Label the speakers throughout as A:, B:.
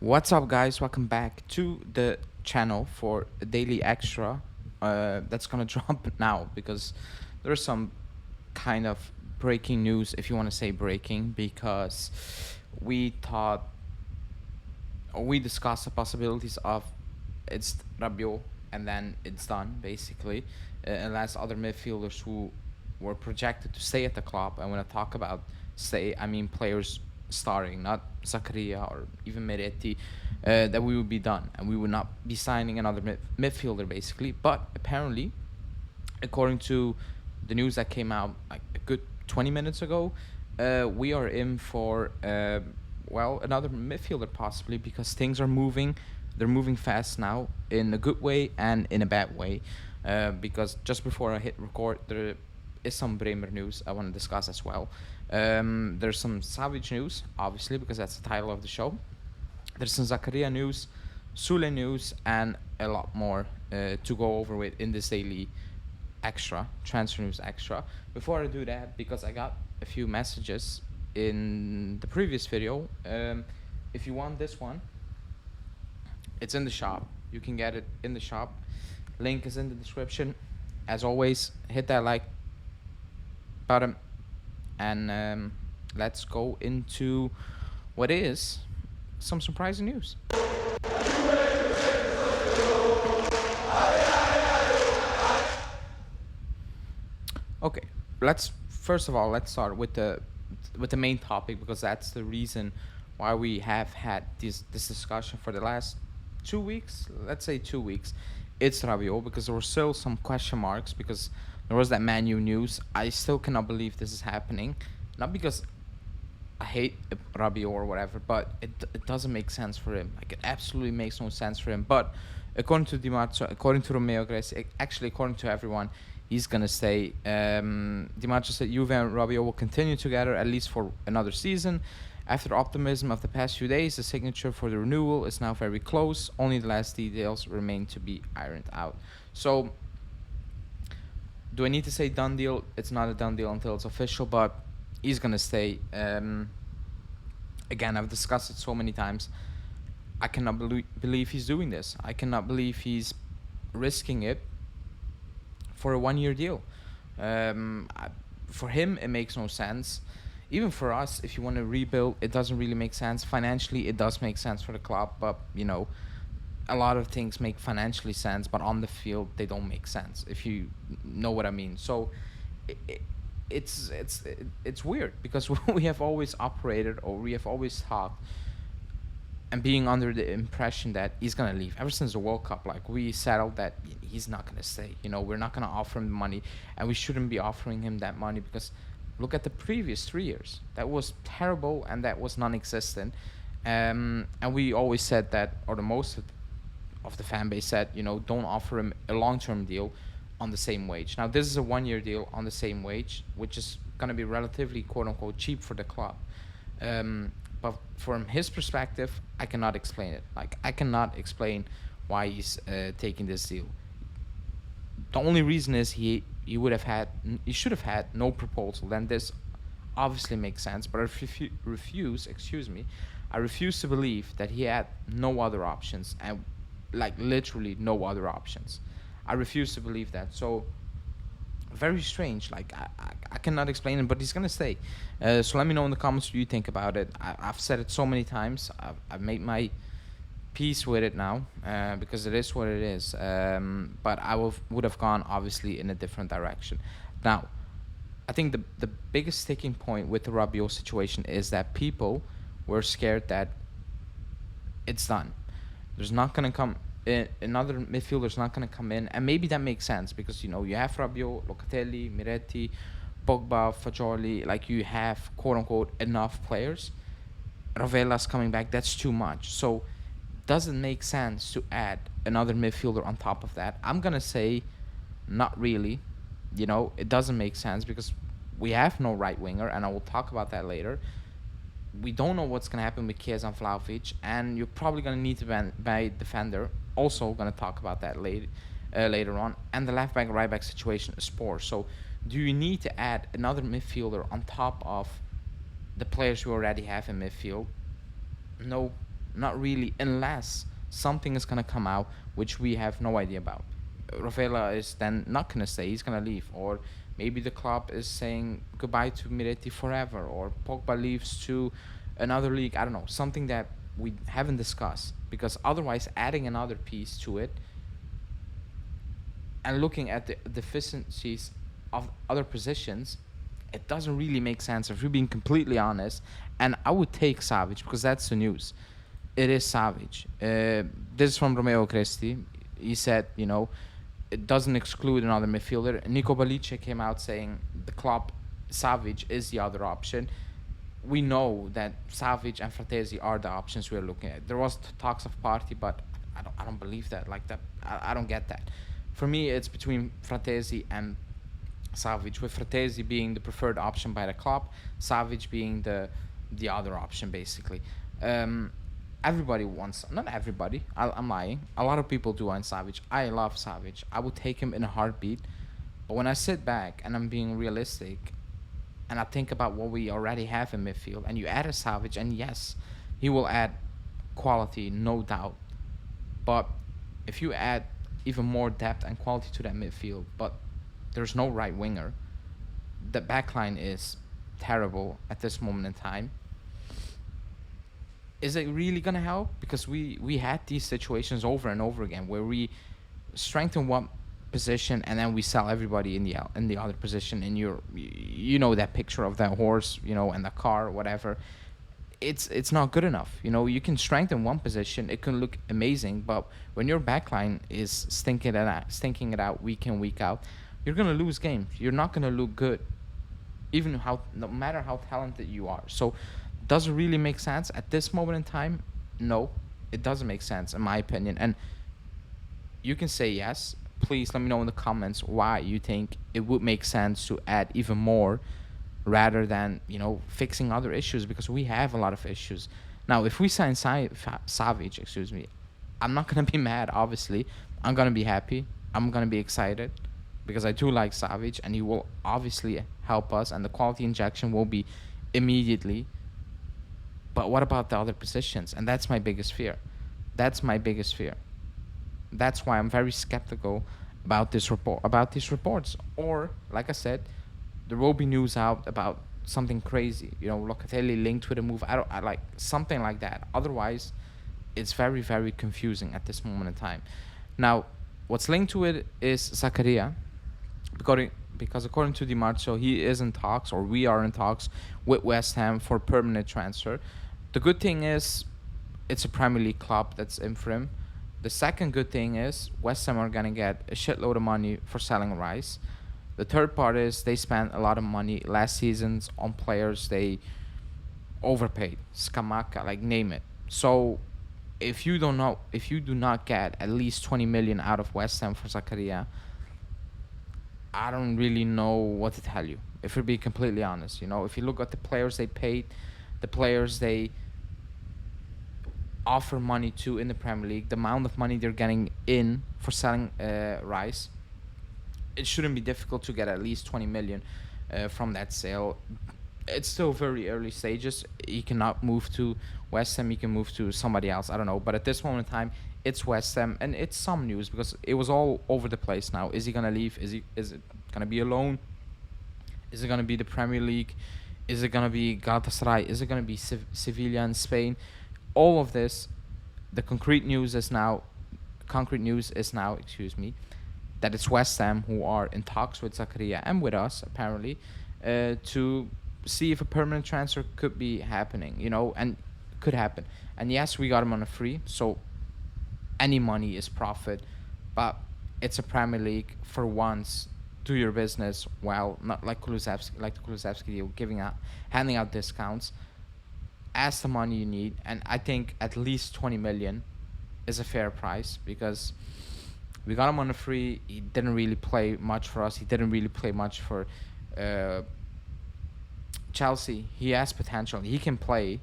A: What's up, guys? Welcome back to the channel for a daily extra. That's gonna drop now because there's some kind of breaking news, if you want to say breaking, because we thought we discussed the possibilities of it's Rabiot and then it's done basically, unless other midfielders who were projected to stay at the club. I want to talk about stay. I mean players starting, not Zakaria or even Meretti, that we would be done and we would not be signing another midfielder basically. But apparently, according to the news that came out like a good 20 minutes ago, we are in for well, another midfielder possibly, because things are moving. They're moving fast now in a good way and in a bad way. Because just before I hit record, there is some Bremer news I want to discuss as well. There's some Savic news, obviously, because that's the title of the show. There's some Zakaria news, Sule news, and a lot more to go over with in this daily extra, transfer news extra. Before I do that, because I got a few messages in the previous video, if you want this one, it's in the shop. You can get it in the shop. Link is in the description. As always, hit that like button and let's go into what is some surprising news. Okay, let's first of all let's start with the main topic, because that's the reason why we have had this discussion for the last 2 weeks. Let's say 2 weeks. It's Rabiot, because there were still some question marks because there was that Man U news. I still cannot believe this is happening. Not because I hate Rabiot or whatever, but it doesn't make sense for him. Like, it absolutely makes no sense for him. But according to Di Marzio, according to Romeo Gresi, actually according to everyone, he's gonna stay. Di Marzio said Juve and Rabiot will continue together at least for another season. After the optimism of the past few days, the signature for the renewal is now very close. Only the last details remain to be ironed out. So, do I need to say done deal? It's not a done deal until it's official, but he's gonna stay. Again, I've discussed it so many times. I cannot believe he's doing this. I cannot believe he's risking it for a 1-year deal. For him, it makes no sense. Even for us, if you want to rebuild, it doesn't really make sense. Financially, it does make sense for the club, but a lot of things make financially sense, but on the field, they don't make sense, if you know what I mean. So, it, it's weird because we have always operated, or we have always talked and being under the impression that he's gonna leave. Ever since the World Cup, like, we settled that he's not gonna stay. We're not gonna offer him money, and we shouldn't be offering him that money because look at the previous 3 years. That was terrible and that was non-existent. And we always said that, or the most of the fan base said, don't offer him a long-term deal on the same wage. Now, this is a 1-year deal on the same wage, which is going to be relatively, quote-unquote, cheap for the club. But from his perspective, I cannot explain it. Like, I cannot explain why he's taking this deal. The only reason is he should have had no proposal. Then this obviously makes sense. But I refuse to believe that he had no other options, and like literally no other options. I refuse to believe that. So very strange. Like, I cannot explain it, but he's gonna stay. So let me know in the comments what you think about it. I've said it so many times. I've made my peace with it now, because it is what it is. But I would have gone obviously in a different direction. Now, I think the biggest sticking point with the Rabiot situation is that people were scared that it's done. There's not gonna come another midfielder's not gonna come in, and maybe that makes sense because you have Rabiot, Locatelli, Miretti, Pogba, Fagioli. Like, you have quote unquote enough players. Ravella's coming back. That's too much. So, doesn't make sense to add another midfielder on top of that. I'm gonna say, not really. It doesn't make sense because we have no right winger, and I will talk about that later. We don't know what's gonna happen with Chiesa and Vlahovic, and you're probably gonna need to buy defender. Also, gonna talk about that later on. And the left back, right back situation is poor. So, do you need to add another midfielder on top of the players you already have in midfield? No, not really, unless something is gonna come out which we have no idea about. Rafaela is then not gonna stay; he's gonna leave, or maybe the club is saying goodbye to Miretti forever, or Pogba leaves to another league. I don't know, something that we haven't discussed, because otherwise, adding another piece to it and looking at the deficiencies of other positions, it doesn't really make sense if you're being completely honest. And I would take Savic because that's the news. It is Savic. This is from Romeo Cresti. He said, it doesn't exclude another midfielder. Nico Balice came out saying the club, Savic is the other option. We know that Savic and Fratesi are the options we're looking at. There was talks of party, but I don't believe that. Like that, I don't get that. For me, it's between Fratesi and Savic, with Fratesi being the preferred option by the club, Savic being the other option, basically. Everybody wants, not everybody, I'm lying. A lot of people do want Savic. I love Savic. I would take him in a heartbeat. But when I sit back and I'm being realistic, and I think about what we already have in midfield, and you add a Savic, and yes, he will add quality, no doubt. But if you add even more depth and quality to that midfield, but there's no right winger, the backline is terrible at this moment in time. Is it really gonna help? Because we had these situations over and over again where we strengthen one position and then we sell everybody in the other position. And you know that picture of that horse, and the car, whatever. It's not good enough. You can strengthen one position, it can look amazing, but when your backline is stinking it out week in, week out, you're gonna lose games. You're not gonna look good, no matter how talented you are. So, does it really make sense at this moment in time? No, it doesn't make sense in my opinion. And you can say yes. Please let me know in the comments why you think it would make sense to add even more rather than fixing other issues, because we have a lot of issues. Now, if we sign Savic, I'm not gonna be mad. Obviously, I'm gonna be happy. I'm gonna be excited because I do like Savic, and he will obviously help us, and the quality injection will be immediately. But what about the other positions? And that's my biggest fear. That's my biggest fear. That's why I'm very skeptical about these reports. Or, like I said, there will be news out about something crazy. Locatelli linked with a move. I like something like that. Otherwise, it's very, very confusing at this moment in time. Now, what's linked to it is Zakaria, because according to Di Marzio, he is in talks, or we are in talks with West Ham for permanent transfer. The good thing is, it's a Premier League club that's in for him. The second good thing is, West Ham are gonna get a shitload of money for selling Rice. The third part is, they spent a lot of money last seasons on players they overpaid. Scamacca, like name it. So, if you do not get at least 20 million out of West Ham for Zakaria, I don't really know what to tell you, if we're being completely honest. If you look at the players they paid, the players they offer money to in the Premier League, the amount of money they're getting in for selling Rice, it shouldn't be difficult to get at least 20 million from that sale. It's still very early stages. He cannot move to West Ham. He can move to somebody else. I don't know. But at this moment in time, it's West Ham, and it's some news because it was all over the place now. Is he gonna leave? Is it gonna be a loan? Is it gonna be the Premier League? Is it gonna be Galatasaray? Is it gonna be Sevilla in Spain? All of this, the concrete news is now, that it's West Ham who are in talks with Zakaria and with us apparently, to see if a permanent transfer could be happening, and could happen. And yes, we got him on a free, so any money is profit, but it's a Premier League. For once, do your business well, not like the Kulusevski deal, handing out discounts. Ask the money you need, and I think at least 20 million is a fair price, because we got him on a free. He didn't really play much for us. He didn't really play much for Chelsea. He has potential. He can play.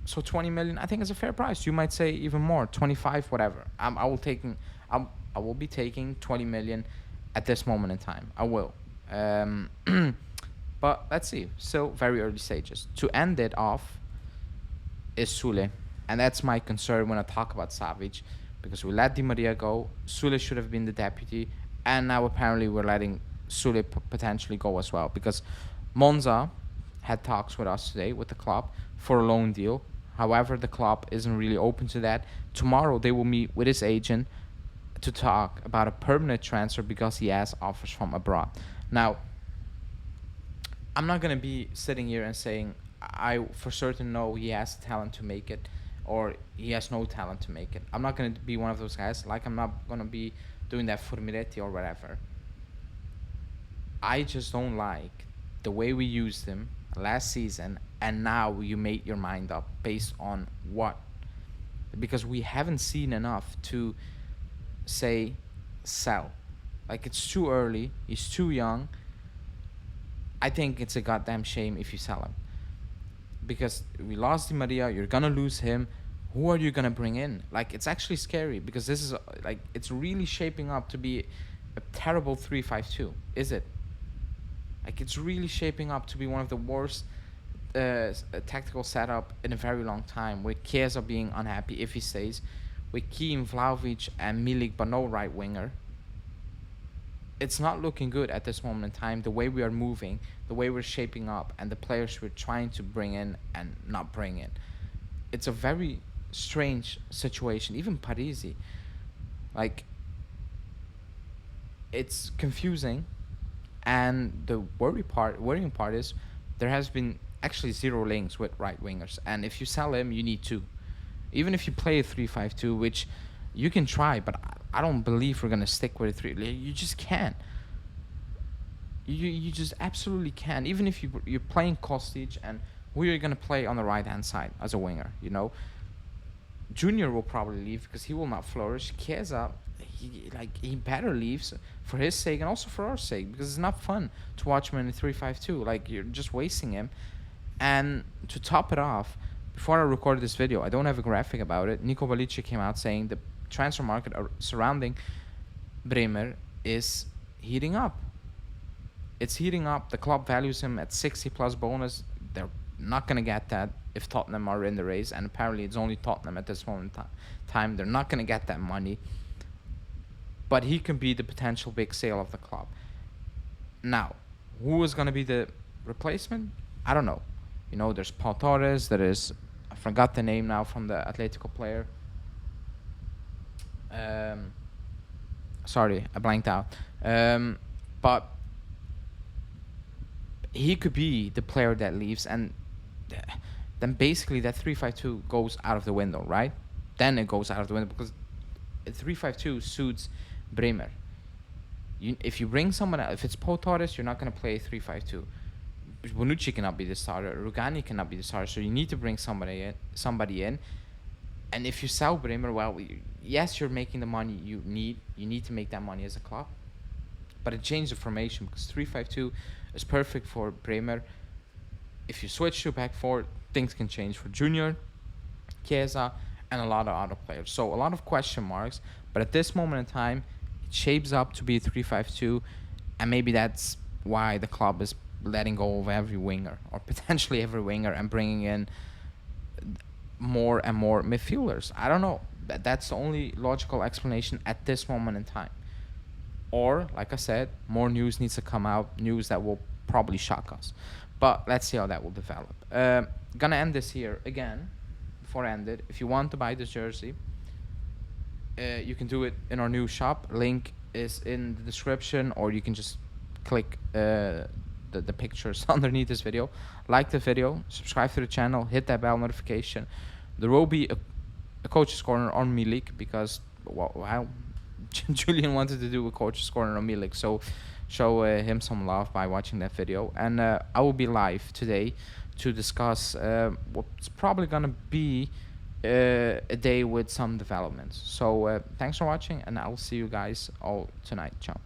A: So 20 million, I think, is a fair price. You might say even more, 25, whatever. I will be taking 20 million at this moment in time. I will. But let's see. Still very early stages. To end it off, is Sule. And that's my concern when I talk about Savic, because we let Di Maria go. Sule should have been the deputy, and now apparently we're letting Sule potentially go as well, because Monza had talks with us today with the club for a loan deal. However, the club isn't really open to that. Tomorrow they will meet with his agent to talk about a permanent transfer because he has offers from abroad. Now, I'm not gonna be sitting here and saying I for certain know he has talent to make it, or he has no talent to make it. I'm not gonna be one of those guys. Like, I'm not gonna be doing that for Miretti or whatever. I just don't like the way we used him last season, and now you made your mind up based on what? Because we haven't seen enough to say sell. Like, it's too early. He's too young. I think it's a goddamn shame if you sell him, because we lost Di Maria. You're gonna lose him. Who are you gonna bring in? Like, it's actually scary, because this is like, it's really shaping up to be a terrible 3-5-2. Is it? Like, it's really shaping up to be one of the worst tactical setup in a very long time, with Chiesa being unhappy if he stays, with Keane, Vlahovic and Milik, but no right winger. It's not looking good at this moment in time, the way we are moving, the way we're shaping up, and the players we're trying to bring in and not bring in. It's a very strange situation. Even Parisi, like, it's confusing, and the worrying part is there has been actually zero links with right wingers, and if you sell him, you need two. Even if you play a 3-5-2, which you can try, but I don't believe we're gonna stick with a 3. You just can't. You just absolutely can't. Even if you're playing Kostic, and who are you gonna play on the right hand side as a winger? You know, Junior will probably leave because he will not flourish. Chiesa, he better leave for his sake and also for our sake, because it's not fun to watch him in a 3-5-2. Like, you're just wasting him. And to top it off, before I recorded this video, I don't have a graphic about it. Nico Bellici came out saying the transfer market surrounding Bremer is heating up. It's heating up. The club values him at 60 plus bonus. They're not going to get that if Tottenham are in the race, and apparently it's only Tottenham at this moment in time. They're not going to get that money. But he can be the potential big sale of the club. Now, who is going to be the replacement? I don't know. You know, there's Paul Torres. There is, I forgot the name now, from the Atletico player. Sorry, I blanked out. But he could be the player that leaves, and then basically that 3-5-2 goes out of the window, right? Then it goes out of the window, because 3-5-2 suits Bremer. If you bring someone else, if it's Paul Torres, you're not going to play 3-5-2. Bonucci cannot be the starter. Rugani cannot be the starter. So you need to bring somebody in. And if you sell Bremer, well, yes, you're making the money you need. You need to make that money as a club. But it changed the formation, because 3-5-2 is perfect for Bremer. If you switch to back four, things can change for Junior, Chiesa, and a lot of other players. So a lot of question marks. But at this moment in time, it shapes up to be a 3-5-2. And maybe that's why the club is letting go of every winger, or potentially every winger, and bringing in more and more midfielders. I don't know. That's the only logical explanation at this moment in time. Or, like I said, more news needs to come out, news that will probably shock us. But let's see how that will develop. Gonna end this here again. Before I end it, if you want to buy this jersey, you can do it in our new shop. Link is in the description, or you can just click the pictures underneath this video. Like the video, subscribe to the channel, hit that bell notification. There will be a coach's corner on Milik, because Julian wanted to do a coach's corner on Milik, so show him some love by watching that video. And I will be live today to discuss what's probably gonna be a day with some developments. So thanks for watching, and I'll see you guys all tonight. Ciao.